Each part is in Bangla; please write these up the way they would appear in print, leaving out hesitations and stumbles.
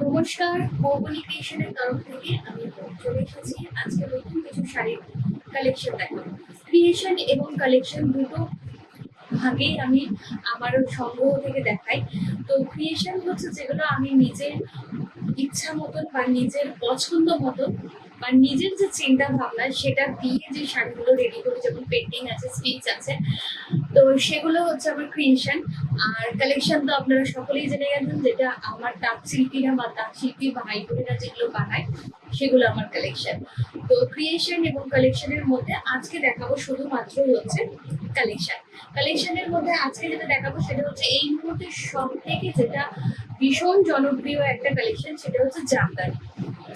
নমস্কার, মৌবনী ক্রিয়েশনের তরফ থেকে আমি চলে এসেছি আজকে নতুন কিছু শাড়ির কালেকশন দেখাবো। ক্রিয়েশন এবং কালেকশন দুটো ভাগেই আমি আমার সংগ্রহ থেকে দেখাই। তো ক্রিয়েশন হচ্ছে যেগুলো আমি নিজের ইচ্ছা মতন বা নিজের পছন্দ মতন বা নিজের যে চিন্তা ভাবনা সেটা দিয়ে যে শাড়িগুলো রেডি করি, যেমন পেন্টিং আছে, স্টিচ আছে, তো সেগুলো হচ্ছে আমার ক্রিয়েশন। আর কালেকশন তো আপনারা সকলেই জেনে গেছেন, যেটা আমার তাঁত শিল্পীরা বা তাঁত শিল্পী ভাই বোনেরা যেগুলো বানায় সেগুলো আমার কালেকশন। তো ক্রিয়েশন এবং কালেকশনের মধ্যে আজকে দেখাবো শুধুমাত্র হচ্ছে কালেকশন। কালেকশনের মধ্যে আজকে যেটা দেখাবো সেটা হচ্ছে এই মুহূর্তে সব থেকে যেটা ভীষণ জনপ্রিয় একটা কালেকশন, সেটা হচ্ছে জামদানি।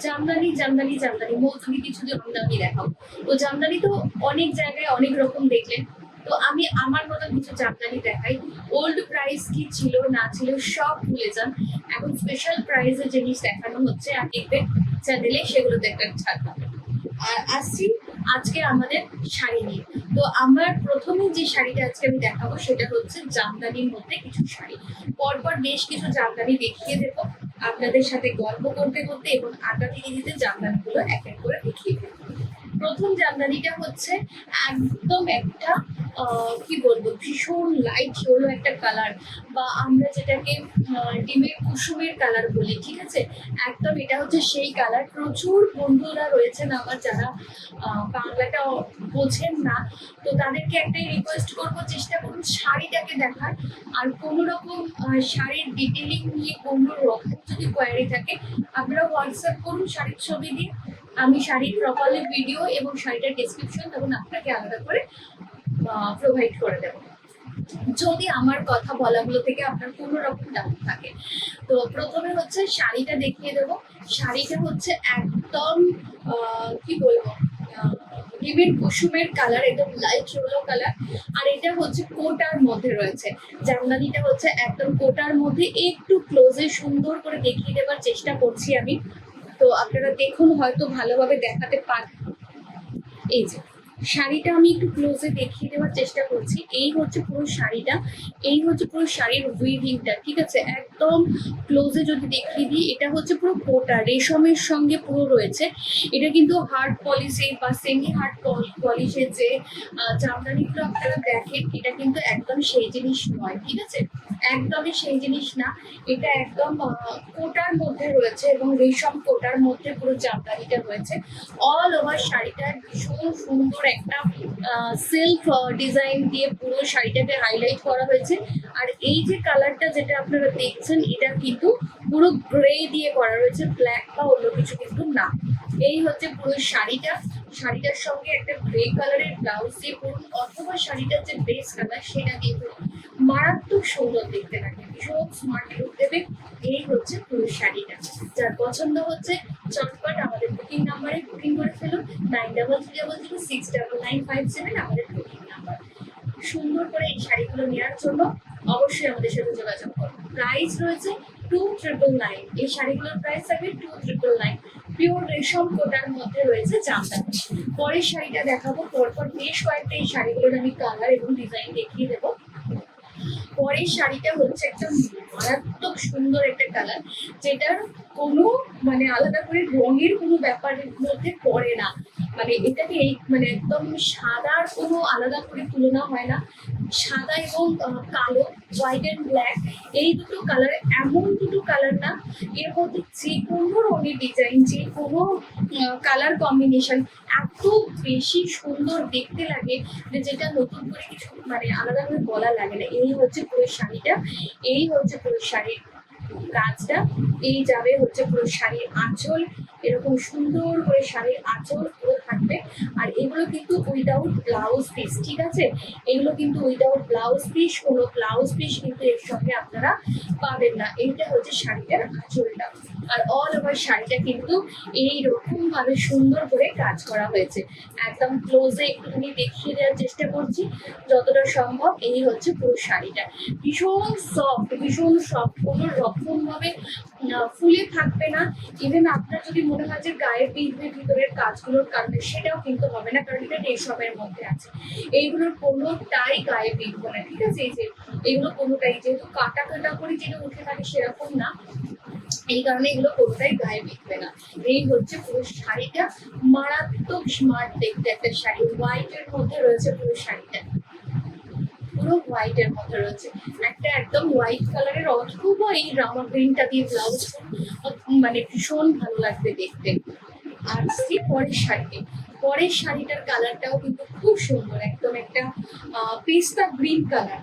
জামদানি জামদানি জামদানি মৌসুমি কিছু জামদানি দেখাবো। তো জামদানি তো অনেক জায়গায় অনেক রকম দেখলেন, তো আমি আমার মতো কিছু জামদানি দেখাই। ওল্ড প্রাইস কি ছিল না ছিল সব ভুলে যান, এখন স্পেশাল প্রাইসের জিনিস দেখানো হচ্ছে, আর দেখবেন চ্যানেলে সেগুলোতে একটা ছাড় পাবেন। আর আসছি আজকে আমাদের শাড়ি নিয়ে। তো আমার প্রথমে যে শাড়িটা আজকে আমি দেখাবো সেটা হচ্ছে জামদানির মধ্যে কিছু শাড়ি। পরপর বেশ কিছু জামদানি দেখিয়ে দেবো আপনাদের সাথে গল্প করতে করতে, এবং আড্ডা দিতে দিতে জামদানিগুলো এক এক করে দেখিয়ে দেবো। প্রথম জামদানিটা হচ্ছে একদম একটা কি বলবো, ভীষণ লাইট ইয়েলো একটা কালার, বা আমরা যেটাকে ডিমের কুসুমের কালার বলি, ঠিক আছে? একদম এটা হচ্ছে সেই কালার। প্রচুর বন্ধুরা রয়েছেন আমার যারা বাংলাটা বোঝেন না, তো তাদেরকে একটাই রিকোয়েস্ট করবো, চেষ্টা করুন শাড়িটাকে দেখার। আর কোনো রকম শাড়ির ডিটেলিং নিয়ে কোনো রকম যদি কোয়ারি থাকে আপনারা হোয়াটসঅ্যাপ করুন শাড়ির ছবি দিয়ে, আমি শাড়ির প্রপারলি ভিডিও এবং শাড়িটার ডেসক্রিপশন তখন আপনাকে আলাদা করে প্রোভাইড করে দেবো, যদি আমার কথা বলাগুলো থেকে আপনার কোনো রকম ডাউট থাকে। তো প্রথমে হচ্ছে শাড়িটা দেখিয়ে দেবো। শাড়িটা হচ্ছে একদম কি বলবো, ডিমের কুসুমের কালার, একদম লাইট ইয়েলো কালার। আর এটা হচ্ছে কোটার মধ্যে রয়েছে, জামদানিটা হচ্ছে একদম কোটার মধ্যে। একটু ক্লোজে সুন্দর করে দেখিয়ে দেওয়ার চেষ্টা করছি আমি, তো আপনারা দেখুন, হয়তো ভালোভাবে দেখাতে পারবেন। এই যে শাড়িটা আমি একটু ক্লোজে দেখিয়ে দেওয়ার চেষ্টা করছি। এই হচ্ছে পুরো শাড়িটা, এই হচ্ছে পুরো শাড়ির উইভিংটা, ঠিক আছে? একদম ক্লোজে যদি দেখিয়ে দিই, এটা হচ্ছে পুরো কোটা রেশমের সঙ্গে পুরো রয়েছে। এটা কিন্তু হার্ড পলিশে বা সেমি হার্ড পলিশের যে জামদানিগুলো আপনারা দেখেন, এটা কিন্তু একদম সেই জিনিস নয়, ঠিক আছে? একদমই সেই জিনিস না, এটা একদম কোটার মধ্যে রয়েছে এবং রেশম কোটার মধ্যে পুরো জামদানিটা রয়েছে। অল ওভার শাড়িটা ভীষণ সুন্দর একটা সিল্ক ডিজাইন দিয়ে পুরো শাড়িটাকে হাইলাইট করা হয়েছে। আর এই যে কালারটা যেটা আপনারা দেখছেন, এটা কিন্তু পুরো গ্রে দিয়ে করা রয়েছে, ব্ল্যাক বা অন্য কিছু কিন্তু না। এই হচ্ছে পুরো শাড়িটা। শাড়িটার সঙ্গে একটা গ্রে কালারের ব্লাউজ দিয়ে পরুন, অথবা শাড়িটার যে বেস কালার সেটা দিয়ে পরুন, মারাত্মক সুন্দর দেখতে লাগে, ভীষণ স্মার্ট লুক দেবে। এই হচ্ছে পুরো শাড়িটা। যার পছন্দ হচ্ছে চটপট আমাদের বুকিং নাম্বারে বুকিং করে ফেলুন, 9300069957 আমাদের বুকিং নাম্বার। সুন্দর করে এই শাড়িগুলো নেওয়ার জন্য অবশ্যই আমাদের সাথে যোগাযোগ করুন। প্রাইস রয়েছে 2999। এই শাড়িগুলোর প্রাইস থাকবে 2999। পিওর রেশম কোটার মধ্যে রয়েছে জামদানি। পরের শাড়িটা দেখাবো, পরপর বেশ কয়েকটা এই শাড়িগুলোর আমি কালার এবং ডিজাইন দেখিয়ে দেবো। পরের শাড়িটা হচ্ছে একটা মারাত্মক সুন্দর একটা কালার, যেটার কোনো মানে আলাদা করে রঙের কোনো ব্যাপারের মধ্যে পড়ে না। মানে এটাকে এই মানে একদম সাদার কোনো আলাদা করে তুলনা হয় না। সাদা এবং কালো, হোয়াইট অ্যান্ড ব্ল্যাক, এই দুটো কালার এমন দুটো কালার না, এর মধ্যে যে কোনো রঙের ডিজাইন, যে কোনো কালার কম্বিনেশন এত বেশি সুন্দর দেখতে লাগে যে যেটা নতুন করে কিছু মানে আলাদা করে বলা লাগে না। এই হচ্ছে পুরো শাড়িটা, এই হচ্ছে পুরো শাড়ির কাজটা, এই যাবে হচ্ছে পুরো শাড়ির আঁচল, এরকম সুন্দর করে শাড়ির আঁচল পুরো থাকবে। আর এগুলো কিন্তু উইদাউট ব্লাউজ পিস, ঠিক আছে? এগুলো কিন্তু উইদাউট ব্লাউজ পিস, কোনো ব্লাউজ পিস কিন্তু এর সঙ্গে আপনারা পাবেন না। এইটা হচ্ছে শাড়িটার আঁচলটা। আর অল ওভার শাড়িটা কিন্তু এইরকম ভাবে সুন্দর করে কাজ করা হয়েছে। একদম ক্লোজে একটুখানি দেখিয়ে দেওয়ার চেষ্টা করছি যতটা সম্ভব। এই হচ্ছে পুরো শাড়িটা, ভীষণ সফট, ভীষণ সফট, কোনো রকম ভাবে ফুলে থাকবে না। ইভেন আপনার যদি মনে হয় যে গায়ে পিঁধবে ভিতরের কাজগুলোর কারণে, সেটাও কিন্তু হবে না, কারণ এটা রেশমের মধ্যে আছে। এইগুলোর কোনোটাই গায়ে পিঁধবে না, ঠিক আছে? এই যে এগুলো কোনোটাই, যেহেতু কাটা কাটা করে যেটা উঠে থাকে সেরকম না, এই কারণে এগুলো কোনোটাই গায়ে বেঁধবে না। এই হচ্ছে পুরো শাড়িটা, মারাত্মক স্মার্ট দেখতে একটা শাড়ি, হোয়াইটের মধ্যে রয়েছে পুরো শাড়িটা, পুরো হোয়াইটের মধ্যে রয়েছে একটা একদম হোয়াইট কালারের, অথবা এই রামা গ্রিনটা দিয়ে ব্লাউজ মানে ভীষণ ভালো লাগবে দেখতে। আর সে পরের শাড়িটার কালারটাও কিন্তু খুব সুন্দর, একদম একটা পেস্তা গ্রিন কালার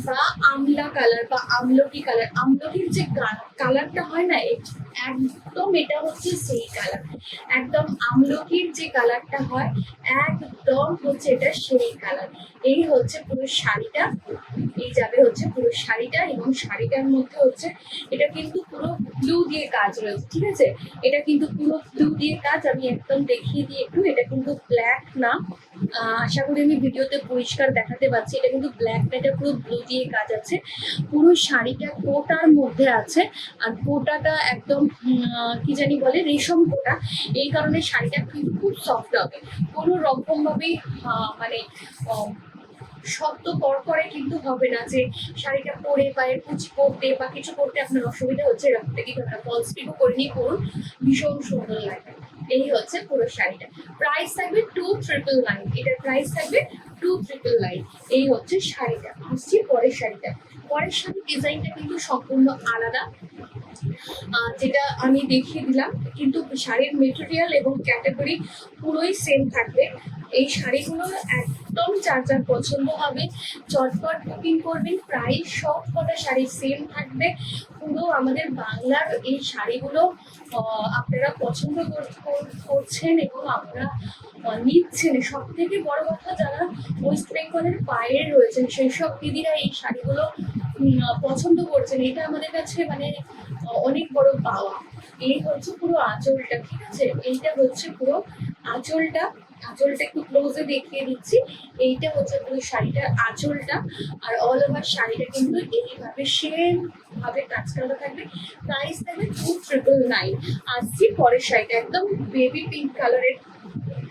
বা আমলা কালার বা আমলকি কালার। আমলকির যে কালারটা হয় না, একদম এটা হচ্ছে সেই কালার, একদম আমলকির যে কালারটা হয় একদম হচ্ছে এটা সেই কালার। এই হচ্ছে পুরো শাড়িটা, এই যাবে হচ্ছে পুরো শাড়িটা, এবং শাড়িটার মধ্যে হচ্ছে এটা কিন্তু পুরো ব্লু দিয়ে কাজ রয়েছে, ঠিক আছে? এটা কিন্তু পুরো ব্লু দিয়ে কাজ, আমি একদম দেখিয়ে দিই একটু। এটা কিন্তু ব্ল্যাক না, আশা করি আমি ভিডিওতে পরিষ্কার দেখাতে পাচ্ছি। এটা কিন্তু ব্ল্যাক না, এটা পুরো ব্লু দিয়ে কাজ আছে। পুরো শাড়িটা কোটার মধ্যে আছে, আর কোটাটা একদম কি জানি বলে, রেশম কোটা। এই কারণে শাড়িটা কিন্তু খুব সফট হবে, কোনো রকম ভাবেই মানে শক্ত করে কিন্তু হবে না, যে শাড়িটা পরে পায়ের কুচি করতে বা কিছু করতে আপনার অসুবিধা হচ্ছে এরকম থেকে ফলস পিকও করে নিয়ে পরুন, ভীষণ সুন্দর লাগে। এই হচ্ছে পুরো শাড়িটা, প্রাইস থাকবে 2399, এটার প্রাইস থাকবে 2399। এই হচ্ছে শাড়িটা। আসছি পরের শাড়িটা। পরের শাড়ির ডিজাইনটা কিন্তু সম্পূর্ণ আলাদা, যেটা আমি দেখিয়ে দিলাম, কিন্তু শাড়ির মেটেরিয়াল এবং ক্যাটাগরি পুরোই সেম থাকবে। এই শাড়িগুলো একদম যার যার পছন্দ হবে চটপট বুকিং করবেন। প্রাইস সব কটা শাড়ি সেম থাকবে। পুরো আমাদের বাংলার এই শাড়িগুলো আপনারা পছন্দ করছেন এবং আপনারা নিচ্ছেন। সব থেকে বড় কথা, যারা ওয়েস্ট বেঙ্গলের বাইরে রয়েছেন সেই সব দিদিরা এই শাড়িগুলো পছন্দ করছেন, এটা আমাদের কাছে মানে অনেক বড় পাওয়া। এই হচ্ছে পুরো আঁচলটা, ঠিক আছে? এইটা হচ্ছে পুরো আঁচলটা, আঁচলটা একটু ক্লোজে দেখিয়ে দিচ্ছি। এইটা হচ্ছে পুরো শাড়িটার আঁচলটা, আর অল ওভার শাড়িটা কিন্তু এইভাবে সেম ভাবে কাজ করা থাকবে। প্রাইস থাকবে 2399। আসছি পরের শাড়িটা, একদম বেবি পিঙ্ক কালারের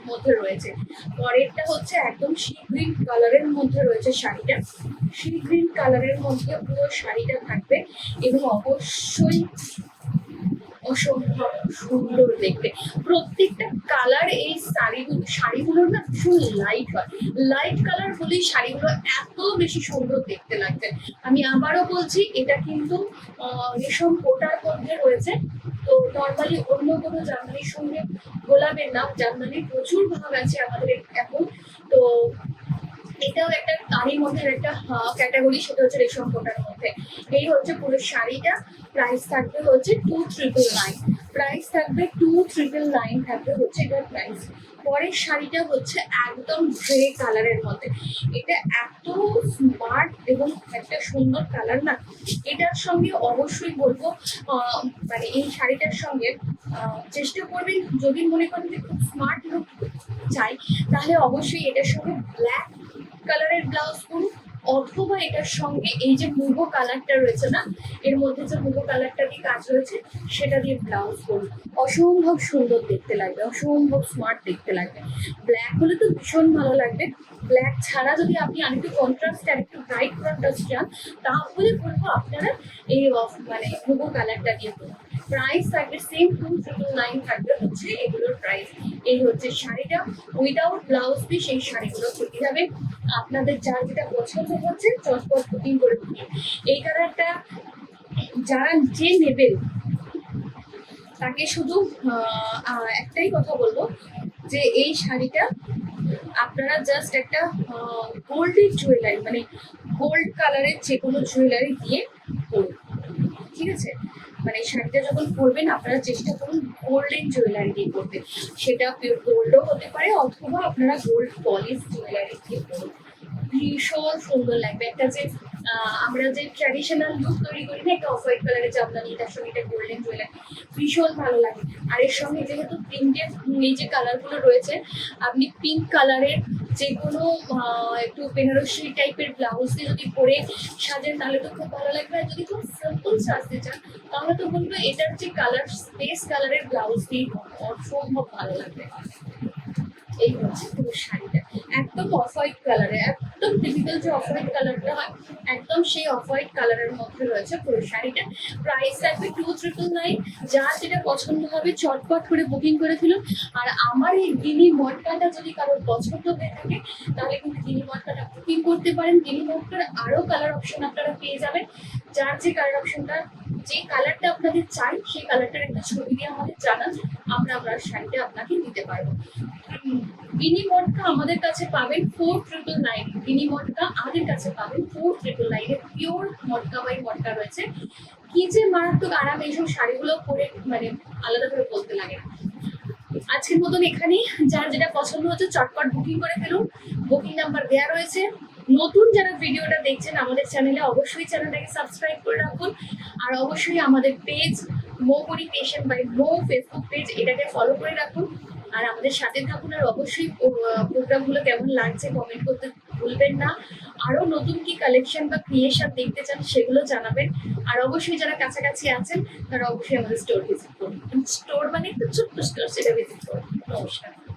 মধ্যে রয়েছে। পরেরটা হচ্ছে একদম সি গ্রিন কালারের মধ্যে রয়েছে শাড়িটা, সি গ্রিন কালারের মধ্যে পুরো শাড়িটা থাকবে, এবং অবশ্যই অসম্ভব সুন্দর দেখতে। প্রত্যেকটা কালার এই শাড়িগুলোর না ভীষণ লাইট হয়, লাইট কালার হলেই শাড়িগুলো এত বেশি সুন্দর দেখতে লাগবে। আমি আবারও বলছি, এটা কিন্তু রেশম কোটার মধ্যে রয়েছে। তো নর্মালি অন্য কোনো জামদানির সঙ্গে গোলাবেন না, জামদানির প্রচুর ভাগ আছে আমাদের এখন। তো এটাও একটা তারই মধ্যে একটা ক্যাটাগরি, সেটা হচ্ছে রেশম কোটার মধ্যে। এই হচ্ছে পুরো শাড়িটা, প্রাইস থাকবে হচ্ছে 2399, প্রাইস থাকবে 2399 থাকবে হচ্ছে এটার প্রাইস। পরের শাড়িটা হচ্ছে একদম গ্রে কালারের মধ্যে, এটা এত স্মার্ট এবং একটা সুন্দর কালার না। এটার সঙ্গে অবশ্যই বলবো মানে এই শাড়িটার সঙ্গে চেষ্টা করবেন, যদি মনে করেন যে খুব স্মার্ট লুক চাই, তাহলে অবশ্যই এটার সঙ্গে ব্ল্যাক কালারের ব্লাউজ পরুন, অথবা এটার সঙ্গে এই যে মুগো কালারটা রয়েছে না, এর মধ্যে যে মুগো কালারটা দিয়ে কাজ রয়েছে সেটা দিয়ে ব্লাউজ পরুন, অসম্ভব সুন্দর দেখতে লাগবে, অসম্ভব স্মার্ট দেখতে লাগবে। ব্ল্যাক হলে তো ভীষণ ভালো লাগবে, ব্ল্যাক ছাড়া যদি আপনি আরেকটু কন্ট্রাস্ট আর একটু ব্রাইট কন্ট্রাস্ট চান, তাহলে বলবো আপনারা এই মানে মুগো কালারটা দিয়ে পরুন। প্রাইস থাকবে সেম 2399 থাকবে হচ্ছে এগুলোর প্রাইস। এই হচ্ছে শাড়িটা উইদাউট ব্লাউজ পিস, এই শাড়িগুলো পেতে যাবে। আপনাদের যার যেটা পছন্দ হচ্ছে চটপট বুকিং করে দিন। এই কালারটা যারা যে নেবেন তাকে শুধু একটাই কথা বলবো, যে এই শাড়িটা আপনারা জাস্ট একটা গোল্ডের জুয়েলারি, মানে গোল্ড কালারের যে কোনো জুয়েলারি দিয়ে পরুন, ঠিক আছে? মানে শাড়িটা যখন পরবেন আপনারা চেষ্টা করুন গোল্ডেন জুয়েলারি দিয়ে পরতে, সেটা পিওর গোল্ডও হতে পারে, অথবা আপনারা গোল্ড পলিশ জুয়েলারি দিয়ে পরুন, ভীষণ সুন্দর লাগবে। একটা যে আমরা যে ট্র্যাডিশনাল লুক তৈরি করি না, একটা অফ হোয়াইট কালারের জামদানি, তার সঙ্গে এটা গোল্ডেন জুয়েলারি, ভীষণ ভালো লাগে। আর এর সঙ্গে যেহেতু প্রিন্টের এই যে কালারগুলো রয়েছে, আপনি পিঙ্ক কালারের যে কোনো একটু বেনারসি টাইপের ব্লাউজ দিয়ে যদি পরে সাজেন তাহলে তো খুব ভালো লাগবে। আর যদি খুব সিম্পল সাজতে চান তাহলে তো বলবো এটার যে কালার স্পেস কালারের ব্লাউজ দিয়ে অসম্ভব ভালো লাগবে। এই হচ্ছে পুরো শাড়িটা। একদম অফ হোয়াইট কালারে, একদম টিপিক্যাল যে অফ হোয়াইট কালারটা হয় একদম সেই অফ হোয়াইট কালারের মধ্যে রয়েছে পুরো শাড়িটা। প্রাইস থাকবে 2999। যার যেটা পছন্দ হবে চটপট করে বুকিং করে ফেলুন। আর আমার এই গিনি মটকাটা যদি কারোর পছন্দ হয়ে থাকে তাহলে কিন্তু গিনি মটকাটা বুকিং করতে পারেন। গিনি মটকার আরো কালার অপশন আপনারা পেয়ে যাবেন। যার যে কালার অপশনটা, যে কালারটা আপনাদের চাই সেই কালারটার একটা ছবি দিয়ে আমাদের জানান, আমরা আপনার শাড়িটা আপনাকে দিতে পারবো। গিনি মটকা আমাদের কাছে পাবেন 4999। গিনি মটকা আমাদের কাছে পাবেন 4999 এর পিওর মটকা বাই মটকা রয়েছে। কি যে মারাত্মক আরাম এইসব শাড়িগুলো পরে, মানে আলাদা করে বলতে লাগে না। আজকের মতন এখানেই, যার যেটা পছন্দ হচ্ছে চটপট বুকিং করে ফেলুন। বুকিং নাম্বার দেওয়া রয়েছে। নতুন যারা ভিডিওটা দেখছেন আমাদের চ্যানেলে, অবশ্যই চ্যানেলটাকে সাবস্ক্রাইব করে রাখুন। আর অবশ্যই আমাদের page Moubani fashion by Mou Facebook page, এটাকে ফলো করে রাখুন। আর আমাদের সাথে থাকুন। আর অবশ্যই প্রোগ্রামগুলো কেমন লাগছে কমেন্ট করতে ভুলবেন না। আরো নতুন কি কালেকশন বা ক্রিয়েশন দেখতে চান সেগুলো জানাবেন। আর অবশ্যই যারা কাছাকাছি আছেন তারা অবশ্যই আমাদের স্টোর ভিজিট করুন। স্টোর মানে একটা ছোট্ট স্টোর, সেটা ভিজিট করুন। নমস্কার।